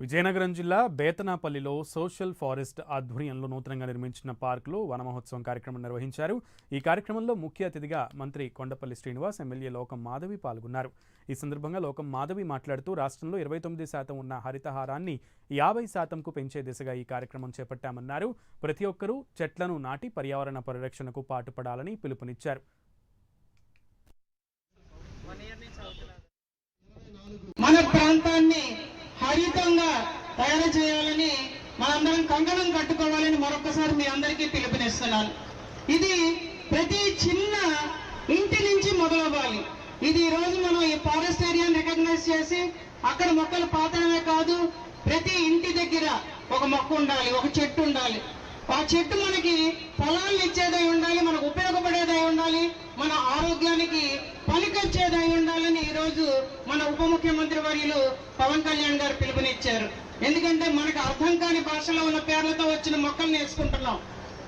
విజయనగరం జిల్లా బేతనాపల్లిలో social forest ఆధ్వర్యంలో నూతనంగా నిర్మించిన పార్కులో వన మహోత్సవం కార్యక్రమం నిర్వహించారు. ఈ కార్యక్రమంలో ముఖ్య అతిథిగా మంత్రి కొండపల్లి శ్రీనివాస్, ఎమ్మెల్యే లోకం మాధవి పాల్గొన్నారు. ఈ సందర్భంగా లోకం మాధవి మాట్లాడుతూ రాష్ట్రంలో 29% ఉన్న హరితహారాన్ని 50%కు పెంచే దిశగా ఈ కార్యక్రమం చేపట్టామన్నారు. ప్రతి ఒక్కరూ చెట్లను నాటి పర్యావరణ పరిరక్షణకు పాటుపడాలని పిలుపునిచ్చారు. మన ప్రాంతాన్ని హరితంగా తయారు చేయాలని మనందరం కంకణం కట్టుకోవాలని మరొకసారి మీ అందరికీ పిలుపునిస్తున్నాను. ఇది ప్రతి చిన్న ఇంటి నుంచి మొదలవ్వాలి. ఇది ఈ రోజు మనం ఈ ఫారెస్ట్ ఏరియాని రికగ్నైజ్ చేసి అక్కడ మొక్కలు పాతడమే కాదు, ప్రతి ఇంటి దగ్గర ఒక మొక్క ఉండాలి, ఒక చెట్టు ఉండాలి. ఆ చెట్టు మనకి ఫలాలను ఇచ్చేదై ఉండాలి, మనకు ఉపయోగపడేదై ఉండాలి, మన ఆరోగ్యానికి పనికొచ్చేదై ఉండాలని ఈరోజు మన ఉప ముఖ్యమంత్రి వర్యులు పవన్ కళ్యాణ్ గారు పిలుపునిచ్చారు. ఎందుకంటే మనకు అర్థం కాని భాషలో ఉన్న పేర్లతో వచ్చిన మొక్కలు నేర్చుకుంటున్నాం.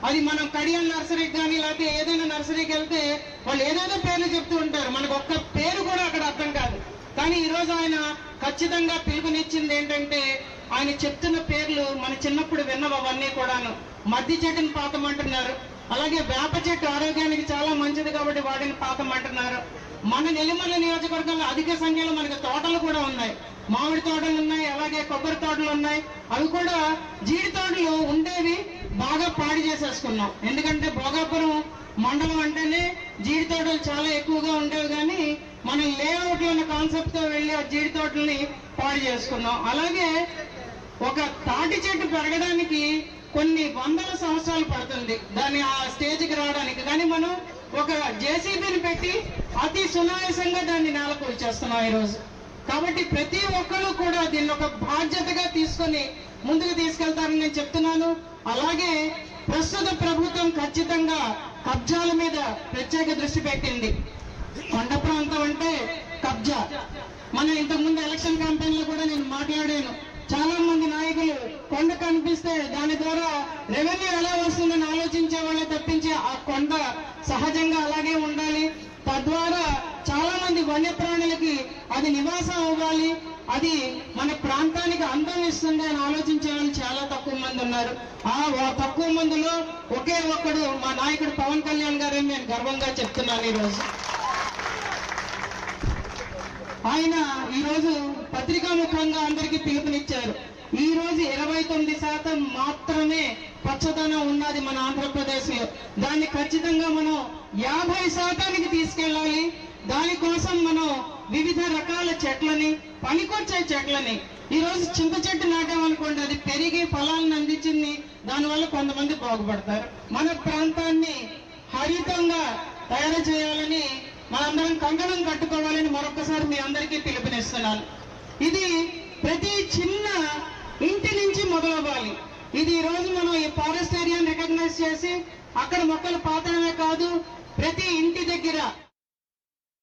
అది మనం కడియం నర్సరీకి కానీ లేకపోతే ఏదైనా నర్సరీకి వెళ్తే వాళ్ళు ఏదైనా పేర్లు చెప్తూ ఉంటారు, మనకు ఒక్క పేరు కూడా అక్కడ అర్థం కాదు. కానీ ఈరోజు ఆయన ఖచ్చితంగా పిలుపునిచ్చింది ఏంటంటే, ఆయన చెప్తున్న పేర్లు మన చిన్నప్పుడు విన్నవన్నీ కూడాను. మద్ది చెట్టుని పాతమంటున్నారు, అలాగే వేప చెట్టు ఆరోగ్యానికి చాలా మంచిది కాబట్టి వాటిని పాతమంటున్నారు. మన నెల్లిమర్ల నియోజకవర్గంలో అధిక సంఖ్యలో మనకి తోటలు కూడా ఉన్నాయి, మామిడి తోటలు ఉన్నాయి, అలాగే కొబ్బరి తోటలు ఉన్నాయి. అవి కూడా జీడి తోటలు ఉండేవి బాగా పాడు చేసేసుకున్నాం. ఎందుకంటే భోగాపురం మండలం అంటేనే జీడి తోటలు చాలా ఎక్కువగా ఉండేవి, కానీ మనం లేఅవుట్ ఉన్న కాన్సెప్ట్ తో వెళ్ళి ఆ జీడి తోటల్ని పాడు చేసుకున్నాం. అలాగే ఒక తాటి చెట్టు పెరగడానికి కొన్ని వందల సంవత్సరాలు పడుతుంది దాన్ని ఆ స్టేజ్కి రావడానికి, కానీ మనం ఒక జేసీబీని పెట్టి అతి సునాయాసంగా దాన్ని నేలకూల్చేస్తున్నాం ఈరోజు. కాబట్టి ప్రతి ఒక్కరు కూడా దీన్ని ఒక బాధ్యతగా తీసుకొని ముందుకు తీసుకెళ్తారని నేను చెప్తున్నాను. అలాగే ప్రస్తుత ప్రభుత్వం ఖచ్చితంగా కబ్జాల మీద ప్రత్యేక దృష్టి పెట్టింది. కొండ ప్రాంతం అంటే కబ్జా. మన ఇంతకుముందు ఎలక్షన్ క్యాంపెయిన్ లో కూడా నేను మాట్లాడాను. చాలా మంది నాయకులు కొండ కనిపిస్తే దాని ద్వారా రెవెన్యూ ఎలా వస్తుందని ఆలోచించే వాళ్ళే తప్పించి ఆ కొండ సహజంగా అలాగే ఉండాలి, తద్వారా చాలా మంది వన్యప్రాణులకి అది నివాసం అవ్వాలి, అది మన ప్రాంతానికి అందం ఇస్తుంది అని ఆలోచించే వాళ్ళు చాలా తక్కువ మంది ఉన్నారు. ఆ తక్కువ మందిలో ఒకే ఒక్కడు మా నాయకుడు పవన్ కళ్యాణ్ గారని నేను గర్వంగా చెప్తున్నాను. ఈరోజు ఆయన ఈరోజు పత్రికాముఖంగా అందరికీ పిలుపునిచ్చారు. ఈ రోజు 29% మాత్రమే పచ్చదనం ఉన్నది మన ఆంధ్రప్రదేశ్ లో. దాన్ని ఖచ్చితంగా మనం 50%కి తీసుకెళ్ళాలి. దానికోసం మనం వివిధ రకాల చెట్లని, పనికొచ్చే చెట్లని, ఈ రోజు చింత చెట్టు నాటామనుకోండి, అది పెరిగి ఫలాలను అందించింది, దానివల్ల కొంతమంది బాగుపడతారు. మన ప్రాంతాన్ని హరితంగా తయారు చేయాలని మనందరం కంకణం కట్టుకోవాలని మరొకసారి మీ అందరికీ పిలుపునిస్తున్నాను. ఇది ప్రతి చిన్న ఇంటి నుంచి మొదలవ్వాలి. ఇది ఈ రోజు మనం ఈ ఫారెస్ట్ ఏరియాని రికగ్నైజ్ చేసి అక్కడ మొక్కలు పాతడమే కాదు, ప్రతి ఇంటి దగ్గర